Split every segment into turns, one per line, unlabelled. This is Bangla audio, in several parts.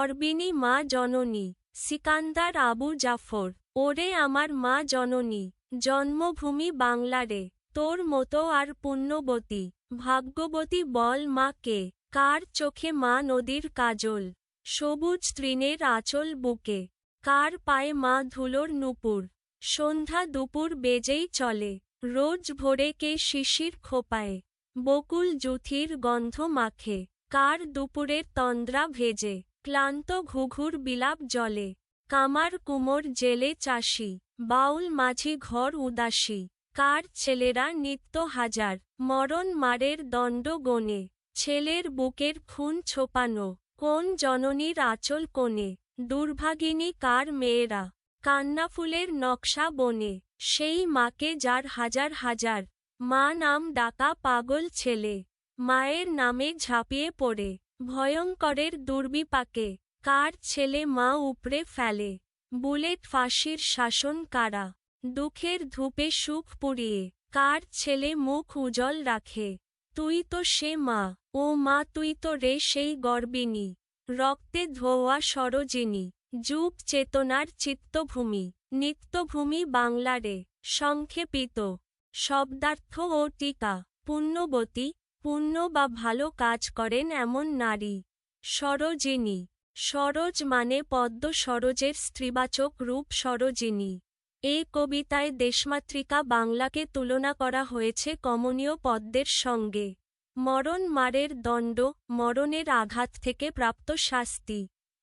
গর্বিণী মা জননী। সিকান্দার আবু জাফর। ওরে আমার মা জননী, জন্মভূমি বাংলারে, তোর মতো আর পুণ্যবতী ভাগ্যবতী বল মা কে? কার চোখে মা নদীর কাজল, সবুজ তৃণের আঁচল বুকে, কার পায়ে মা ধুলোর নূপুর, সন্ধ্যা দুপুর বেজেই চলে, রোজ ভোরে কে শিশির খোপায়, বকুল জুথির গন্ধ মাখে, কার দুপুরের তন্দ্রা ভেজে, ক্লান্ত ঘুঘুর বিলাপ জলে, কামার কুমোর জেলে চাষি, বাউল মাঝি ঘর উদাসী, কার ছেলেরা নিত্য হাজার, মরণ মারের দণ্ড গোনে, ছেলের বুকের খুন ছোপানো, কোন জননীর আঁচল কোণে, দুর্ভাগিনী কার মেয়েরা, কান্নাফুলের নকশা বনে, সেই মাকে যার হাজার হাজার মা নাম ডাকা পাগল ছেলে, মায়ের নামে ঝাঁপিয়ে পড়ে ভয়ঙ্করের দুর্বিপাকে, কার ছেলে মা উপড়ে ফেলে, বুলেট ফাঁসির শাসন কারা, দুঃখের ধূপে সুখ পুড়িয়ে, কার ছেলে মুখ উজ্জ্বল রাখে, তুই তো সে মা, ও মা তুই তো রে সেই গর্বিণী, রক্তে ধোয়া সরোজিনী, যুগ চেতনার চিত্তভূমি, নিত্যভূমি বাংলারে, সংক্ষেপিত শব্দার্থ ও টিকা। পুণ্যবতী, পুণ্য বা ভালো কাজ করেন এমন নারী। সরোজিনী, সরোজ মানে পদ্ম, সরোজের স্ত্রীবাচক রূপ সরোজিনী। এ কবিতায় দেশমাতৃকা বাংলাকে তুলনা করা হয়েছে কমনীয় পদ্মের সঙ্গে। মরণ মারের দণ্ড, মরণের আঘাত থেকে প্রাপ্ত শাস্তি।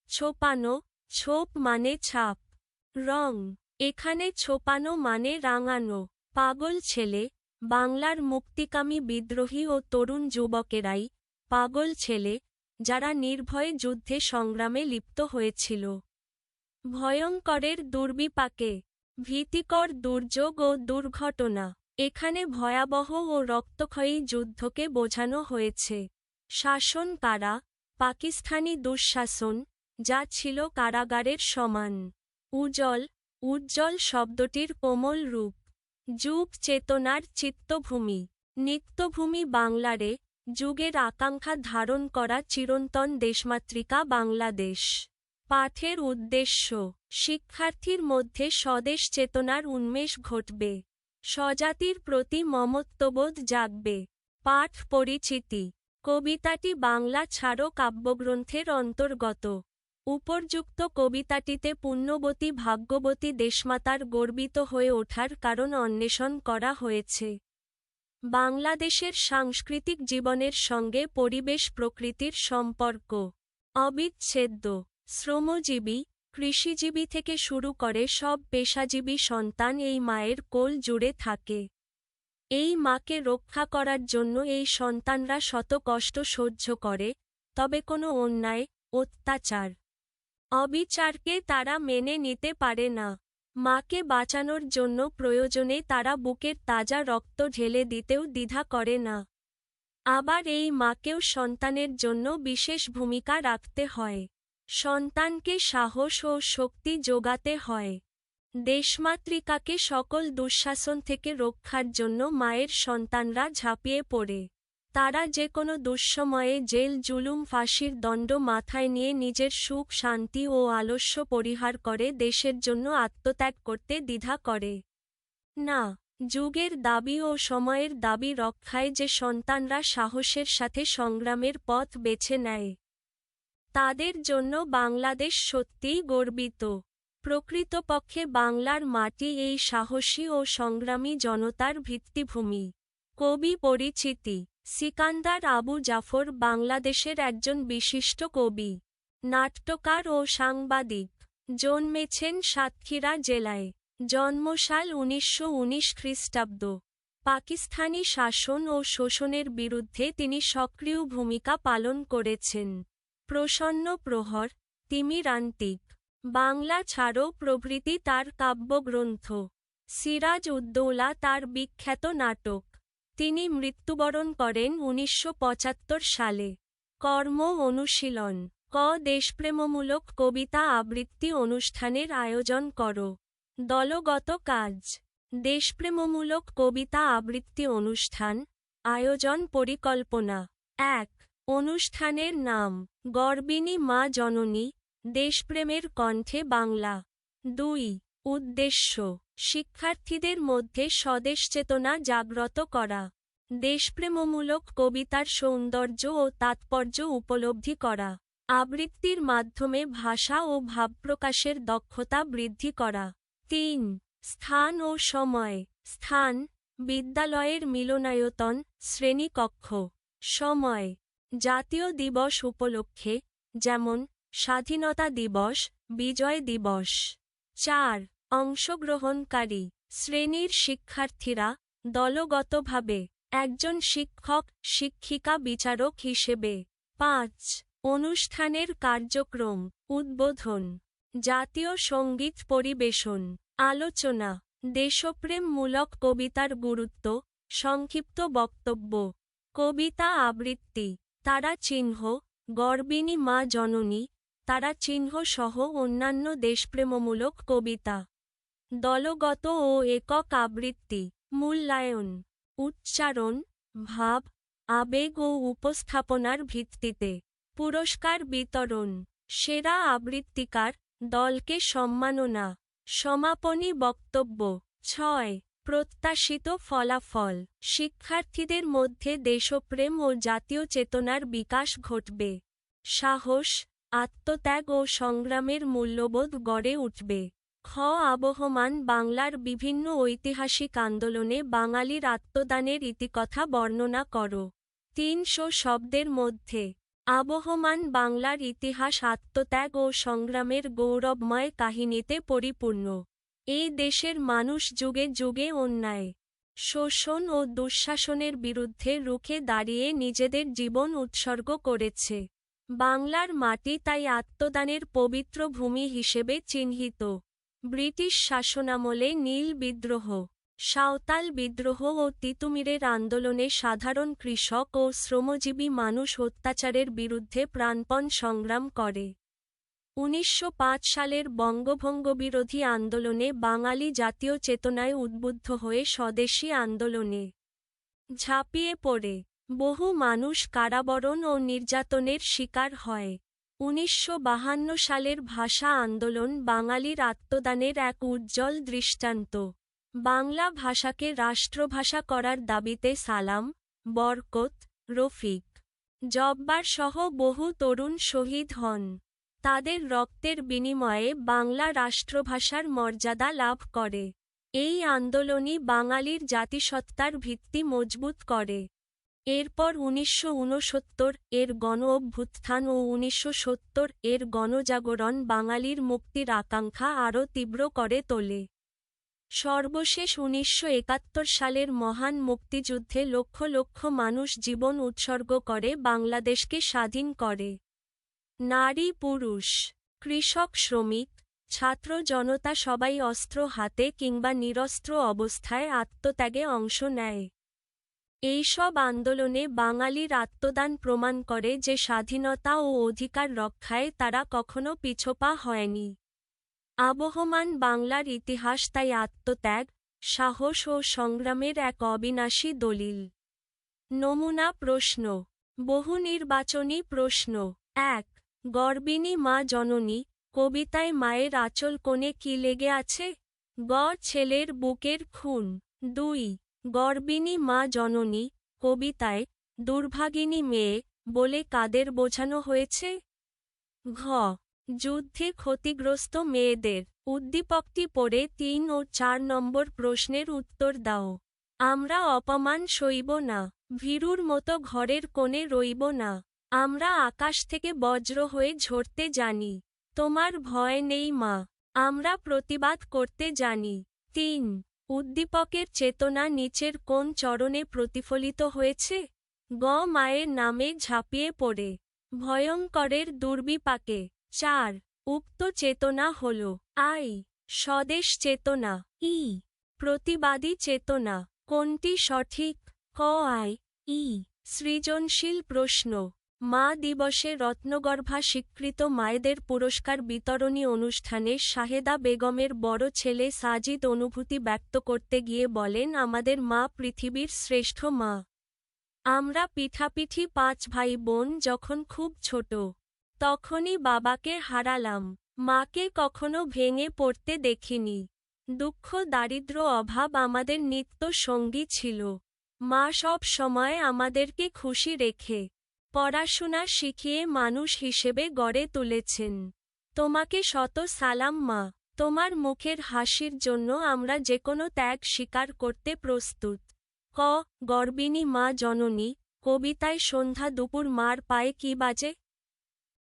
ছোপানো, ছোপ মানে ছাপ। রং, এখানে ছোপানো মানে রাঙানো। পাগল ছেলে, বাংলার মুক্তিকামী বিদ্রোহী ও তরুণ যুবকেরাই পাগল ছেলে, যারা নির্ভয়ে যুদ্ধে সংগ্রামে লিপ্ত হয়েছিল। ভয়ঙ্করের দুর্বিপাকে, ভীতিকর দুর্যোগ ও দুর্ঘটনা। এখানে ভয়াবহ ও রক্তক্ষয়ী যুদ্ধকে বোঝানো হয়েছে। শাসন কারা, পাকিস্তানি দুঃশাসন, যা ছিল কারাগারের সমান। উজ্জ্বল, উজ্জ্বল শব্দটির কোমল রূপ। যুগ চেতনার চিত্তভূমি, নিত্যভূমি বাংলারে, যুগের আকাঙ্ক্ষা ধারণ করা চিরন্তন দেশমাতৃকা বাংলাদেশ। পাঠের উদ্দেশ্য, শিক্ষার্থীর মধ্যে স্বদেশ চেতনার উন্মেষ ঘটবে, স্বজাতির প্রতি মমত্ববোধ জাগবে। পাঠ পরিচিতি। কবিতাটি বাংলা ছাড়ো কাব্যগ্রন্থের অন্তর্গত। উপর্যুক্ত কবিতাটিতে পুণ্যবতী ভাগ্যবতী দেশমাতার গর্বিত হয়ে ওঠার কারণ অন্বেষণ করা হয়েছে। বাংলাদেশের সাংস্কৃতিক জীবনের সঙ্গে পরিবেশ প্রকৃতির সম্পর্ক অবিচ্ছেদ্য। শ্রমজীবী, কৃষিজীবী থেকে শুরু করে সব পেশাজীবী সন্তান এই মায়ের কোল জুড়ে থাকে। এই মাকে রক্ষা করার জন্য এই সন্তানরা শত কষ্ট সহ্য করে, তবে কোনো অন্যায়, অত্যাচার, অবিচারকে তারা মেনে নিতে পারে না। মাকে বাঁচানোর জন্য প্রয়োজনে তারা বুকের তাজা রক্ত ঢেলে দিতেও দ্বিধা করে না। আবার এই মাকেও সন্তানের জন্য বিশেষ ভূমিকা রাখতে হয়। সন্তানকে সাহস ও শক্তি যোগাতে হয়। দেশমাতৃকাকে সকল দুঃশাসন থেকে রক্ষার জন্য মায়ের সন্তানরা ঝাঁপিয়ে পড়ে। তারা যে কোনো দুঃসময়ে জেল জুলুম ফাঁসির দণ্ড মাথায় নিয়ে নিজের সুখ শান্তি ও আলস্য পরিহার করে দেশের জন্য আত্মত্যাগ করতে দ্বিধা করে না। যুগের দাবি ও সময়ের দাবি রক্ষায় যে সন্তানরা সাহসের সাথে সংগ্রামের পথ বেছে নেয়, তাদের জন্য বাংলাদেশ সত্যিই গর্বিত। প্রকৃতপক্ষে বাংলার মাটি এই সাহসী ও সংগ্রামী জনতার ভিত্তিভূমি। কবি পরিচিতি। সিকান্দার আবু জাফর বাংলাদেশের একজন বিশিষ্ট কবি, নাট্যকার ও সাংবাদিক। জন্মেছেন সাতক্ষীরা জেলায়। জন্মসাল ১৯১৯ খ্রিস্টাব্দ। পাকিস্তানি শাসন ও শোষণের বিরুদ্ধে তিনি সক্রিয় ভূমিকা পালন করেছেন। প্রসন্ন প্রহর, তিমিরান্তিক, বাংলা ছাড়ো প্রভৃতি তার কাব্যগ্রন্থ। সিরাজ উদ্দৌলা তার বিখ্যাত নাটক। তিনি মৃত্যুবরণ করেন ১৯৭৫ সালে। কর্ম অনুশীলন। ক দেশপ্রেমমূলক কবিতা আবৃত্তি অনুষ্ঠানের আয়োজন করো। দলগত কাজ। দেশপ্রেমমূলক কবিতা আবৃত্তি অনুষ্ঠান, আয়োজন পরিকল্পনা। ১ অনুষ্ঠানের নাম, গর্বিণী মা জননী, দেশপ্রেমের কণ্ঠে বাংলা। ২. উদ্দেশ্য, শিক্ষার্থীদের মধ্যে স্বদেশ চেতনা জাগ্রত করা। দেশপ্রেমমূলক কবিতার সৌন্দর্য ও তাৎপর্য উপলব্ধি করা। আবৃত্তির মাধ্যমে ভাষা ও ভাবপ্রকাশের দক্ষতা বৃদ্ধি করা। ৩. স্থান ও সময়। স্থান, বিদ্যালয়ের মিলনায়তন, শ্রেণীকক্ষ। সময়, জাতীয় দিবস উপলক্ষে, যেমন স্বাধীনতা দিবস, বিজয় দিবস। ৪. অংশগ্রহণকারী, শ্রেণীর শিক্ষার্থীরা, দলগতভাবে, একজন শিক্ষক, শিক্ষিকা বিচারক হিসেবে। ৫. অনুষ্ঠানের কার্যক্রম, উদ্বোধন, জাতীয় সঙ্গীত পরিবেশন, আলোচনা, দেশপ্রেমমূলক কবিতার গুরুত্ব, সংক্ষিপ্ত বক্তব্য। কবিতা আবৃত্তি, তারা চিহ্ন, গর্বিণী মা জননী, তারা চিহ্ন সহ অন্যান্য দেশপ্রেমমূলক কবিতা। দলগত ও একক আবৃত্তি, মূল্যায়ন, উচ্চারণ, ভাব, আবেগ ও উপস্থাপনার ভিত্তিতে। পুরস্কার বিতরণ, সেরা আবৃত্তিকার, দলকে সম্মাননা। সমাপনী বক্তব্য। ৬. প্রত্যাশিত ফলাফল, শিক্ষার্থীদের মধ্যে দেশপ্রেম ও জাতীয় চেতনার বিকাশ ঘটবে। সাহস, আত্মত্যাগ ও সংগ্রামের মূল্যবোধ গড়ে উঠবে। খ. আবহমান বাংলার বিভিন্ন ঐতিহাসিক আন্দোলনে বাঙালির আত্মদানের ইতিকথা বর্ণনা করো। ৩০০ শব্দের মধ্যে। আবহমান বাংলার ইতিহাস আত্মত্যাগ ও সংগ্রামের গৌরবময় কাহিনীতে পরিপূর্ণ। এই দেশের মানুষ যুগে যুগে অন্যায়, শোষণ ও দুঃশাসনের বিরুদ্ধে রুখে দাঁড়িয়ে নিজেদের জীবন উৎসর্গ করেছে। বাংলার মাটি তাই আত্মদানের পবিত্র ভূমি হিসেবে চিহ্নিত। ব্রিটিশ শাসনামলে নীল বিদ্রোহ, সাঁওতাল বিদ্রোহ ও তিতুমিরের আন্দোলনে সাধারণ কৃষক ও শ্রমজীবী মানুষ অত্যাচারের বিরুদ্ধে প্রাণপণ সংগ্রাম করে। ১৯০৫ সালের বঙ্গভঙ্গবিরোধী আন্দোলনে বাঙালি জাতীয় চেতনায় উদ্বুদ্ধ হয়ে স্বদেশী আন্দোলনে ঝাঁপিয়ে পড়ে বহু মানুষ কারাবরণ ও নির্যাতনের শিকার হয়। ১৯৫২ সালের ভাষা আন্দোলন বাঙালির আত্মদানের এক উজ্জ্বল দৃষ্টান্ত। বাংলা ভাষাকে রাষ্ট্রভাষা করার দাবিতে সালাম, বরকত, রফিক, জব্বার সহ বহু তরুণ শহীদ হন। তাদের রক্তের বিনিময়ে বাংলা রাষ্ট্রভাষার মর্যাদা লাভ করে। এই আন্দোলনই বাঙালির জাতিসত্তার ভিত্তি মজবুত করে। এরপর ১৯৬৯ এর গণ-অভ্যুত্থান ও ১৯৭০ এর গণজাগরণ বাঙালির মুক্তির আকাঙ্ক্ষা আরও তীব্র করে তোলে। সর্বশেষ ১৯৭১ সালের মহান মুক্তিযুদ্ধে লক্ষ লক্ষ মানুষ জীবন উৎসর্গ করে বাংলাদেশকে স্বাধীন করে। নারী পুরুষ, কৃষক শ্রমিক, ছাত্র জনতা সবাই অস্ত্র হাতে কিংবা নিরস্ত্র অবস্থায় আত্মত্যাগে অংশ নেয়। এইসব আন্দোলনে বাঙালির আত্মদান প্রমাণ করে যে স্বাধীনতা ও অধিকার রক্ষায় তারা কখনো পিছপা হয়নি। আবহমান বাংলার ইতিহাস তাই আত্মত্যাগ, সাহস ও সংগ্রামের এক অবিনাশী দলিল। নমুনা প্রশ্ন, বহুনির্বাচনী প্রশ্ন। ১. গর্বিণী মা জননী কবিতায় মায়ের আঁচল কোণে কি লেগে আছে? গ. ছেলের বুকের খুন। ২. গর্বিণী মা জননী কবিতায় দুর্ভাগিনী মেয়ে বলে কাদের বোঝানো হয়েছে? ঘ. যুদ্ধে ক্ষতিগ্রস্ত মেয়েদের। উদ্দীপকটি পড়ে ৩ ও ৪ নম্বর প্রশ্নের উত্তর দাও। আমরা অপমান সইব না, ভীরুর মতো ঘরের কোণে রইব না। আমরা আকাশ থেকে বজ্র হয়ে ঝরতে জানি। তোমার ভয় নেই মা, আমরা প্রতিবাদ করতে জানি। ৩. উদ্দীপকের চেতনা নিচের কোন চরণে প্রতিফলিত হয়েছে? গ. মায়ের নামে ঝাঁপিয়ে পড়ে ভয়ঙ্করের দুর্বিপাকে। ৪. উক্ত চেতনা হল আই. স্বদেশ চেতনা, ই. প্রতিবাদী চেতনা। কোনটি সঠিক? ক. আই. ই. সৃজনশীল প্রশ্ন। মা দিবসে রত্নগর্ভা স্বীকৃত মায়েদের পুরস্কার বিতরণী অনুষ্ঠানে শাহেদা বেগমের বড় ছেলে সাজিদ অনুভূতি ব্যক্ত করতে গিয়ে বলেন, আমাদের মা পৃথিবীর শ্রেষ্ঠ মা। আমরা পিঠাপিঠি ৫ ভাই বোন যখন খুব ছোট তখনই বাবাকে হারালাম। মাকে কখনো ভেঙে পড়তে দেখিনি। দুঃখ দারিদ্র্য অভাব আমাদের নিত্য সঙ্গী ছিল। মা সব সময় আমাদেরকে খুশি রেখে পড়াশোনা শিখিয়ে মানুষ হিসেবে গড়ে তুলেছেন। তোমাকে শত সালাম মা। তোমার মুখের হাসির জন্য আমরা যেকোনো ত্যাগ স্বীকার করতে প্রস্তুত। ক গর্বিণী মা জননী কবিতায় সন্ধ্যা দুপুর মার পায়ে কি বাজে?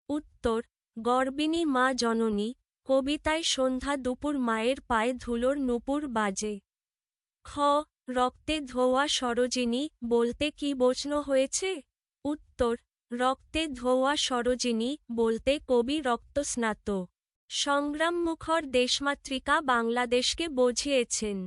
উত্তর গর্বিণী মা জননী কবিতায় সন্ধ্যা দুপুর মায়ের পায়ে ধুলোর নূপুর বাজে। খ রক্তে ধোয়া সরোজিনী বলতে কি বোঝানো হয়েছে? উত্তর রক্তে ধোয়া সরোজিনী বলতে কবি রক্তস্নাত সংগ্রামমুখর দেশমাতৃকা বাংলাদেশকে বুঝিয়েছেন।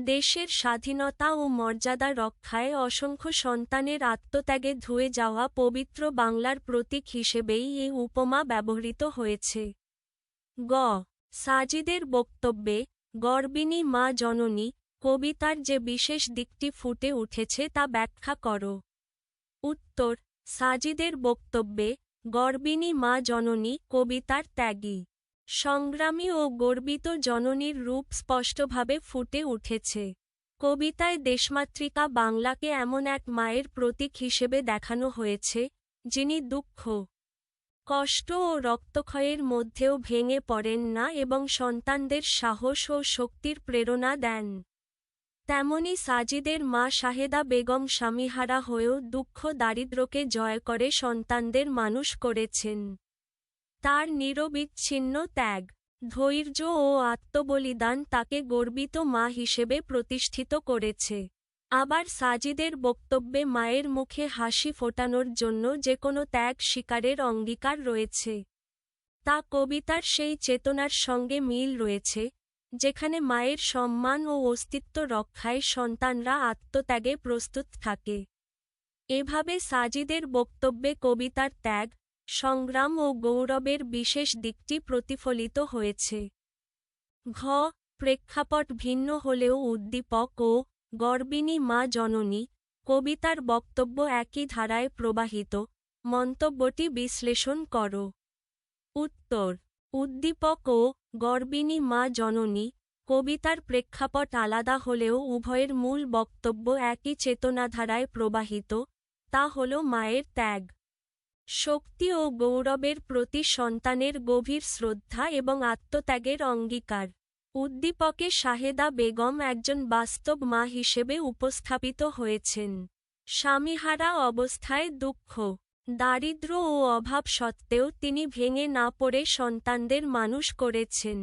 দেশের স্বাধীনতা ও মর্যাদা রক্ষায় অসংখ্য সন্তানের আত্মত্যাগে ধুয়ে যাওয়া পবিত্র বাংলার প্রতীক হিসেবেই এই উপমা ব্যবহৃত হয়েছে। গ সাজিদের বক্তব্যে গর্বিণী মা জননী কবিতার যে বিশেষ দিকটি ফুটে উঠেছে তা ব্যাখ্যা করো। উত্তর সাজিদের বক্তব্যে গর্বিণী মা জননী কবিতার ত্যাগী সংগ্রামী ও গর্বিত জননীর রূপ স্পষ্টভাবে ফুটে উঠেছে। কবিতায় দেশমাতৃকা বাংলাকে এমন এক মায়ের প্রতীক হিসেবে দেখানো হয়েছে, যিনি দুঃখ কষ্ট ও রক্তক্ষয়ের মধ্যেও ভেঙে পড়েন না এবং সন্তানদের সাহস ও শক্তির প্রেরণা দেন। তেমনি সাজিদের মা শাহেদা বেগম স্বামীহারা হয়েও দুঃখ দারিদ্র্যকে জয় করে সন্তানদের মানুষ করেছেন। তার নিরবিচ্ছিন্ন ত্যাগ ধৈর্য ও আত্মবলিদান তাকে গর্বিত মা হিসেবে প্রতিষ্ঠিত করেছে। আবার সাজিদের বক্তব্যে মায়ের মুখে হাসি ফোটানোর জন্য যে কোনো ত্যাগ স্বীকারের অঙ্গীকার রয়েছে। তা কবিতার সেই চেতনার সঙ্গে মিল রয়েছে, যেখানে মায়ের সম্মান ও অস্তিত্ব রক্ষায় সন্তানরা আত্মত্যাগে প্রস্তুত থাকে। এভাবে সাজিদের বক্তব্যে কবিতার ত্যাগ সংগ্রাম ও গৌরবের বিশেষ দিকটি প্রতিফলিত হয়েছে। ঘ প্রেক্ষাপট ভিন্ন হলেও উদ্দীপক ও গর্বিণী মা জননী কবিতার বক্তব্য একই ধারায় প্রবাহিত, মন্তব্যটি বিশ্লেষণ করো। উত্তর উদ্দীপক ও গর্বিণী মা জননী কবিতার প্রেক্ষাপট আলাদা হলেও উভয়ের মূল বক্তব্য একই চেতনাধারায় প্রবাহিত, তা হল মায়ের ত্যাগ শক্তি ও গৌরবের প্রতি সন্তানের গভীর শ্রদ্ধা এবং আত্মত্যাগের অঙ্গীকার। উদ্দীপকে শাহেদা বেগম একজন বাস্তব মা হিসেবে উপস্থাপিত হয়েছেন। স্বামীহারা অবস্থায় দুঃখ দারিদ্র্য ও অভাব সত্ত্বেও তিনি ভেঙে না পড়ে সন্তানদের মানুষ করেছেন।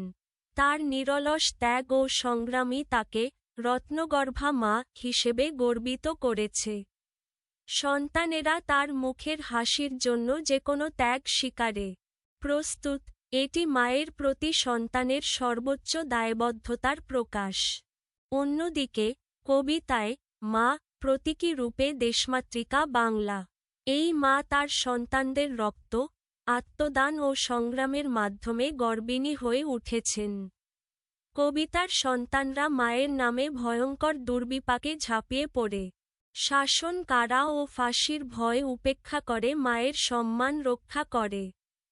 তার নিরলস ত্যাগ ও সংগ্রামই তাকে রত্নগর্ভা মা হিসেবে গর্বিত করেছে। সন্তানেরা তার মুখের হাসির জন্য যে কোনো ত্যাগ স্বীকারে প্রস্তুত, এটি মায়ের প্রতি সন্তানের সর্বোচ্চ দায়বদ্ধতার প্রকাশ। অন্যদিকে কবিতায় মা প্রতীকী রূপে দেশমাতৃকা বাংলা। এই মা তার সন্তানদের রক্ত আত্মদান ও সংগ্রামের মাধ্যমে গর্বিণী হয়ে উঠেছেন। কবিতার সন্তানরা মায়ের নামে ভয়ঙ্কর দুর্বিপাকে ঝাঁপিয়ে পড়ে শাসন কারা ও ফাঁসির ভয় উপেক্ষা করে মায়ের সম্মান রক্ষা করে।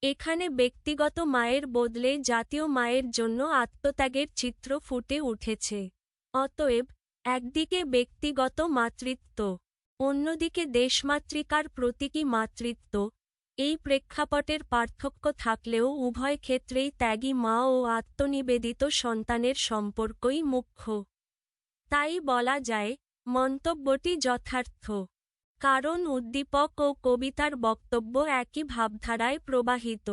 এখানে ব্যক্তিগত মায়ের বদলে জাতীয় মায়ের জন্য আত্মত্যাগের চিত্র ফুটে উঠেছে। অতএব একদিকে ব্যক্তিগত মাতৃত্ব, অন্যদিকে দেশমাতৃকার প্রতীকী মাতৃত্ব, এই প্রেক্ষাপটের পার্থক্য থাকলেও উভয় ক্ষেত্রেই ত্যাগী মা ও আত্মনিবেদিত সন্তানের সম্পর্কই মুখ্য। তাই বলা যায় মন্তব্যটি যথার্থ, কারণ উদ্দীপক ও কবিতার বক্তব্য একই ভাবধারায় প্রবাহিত।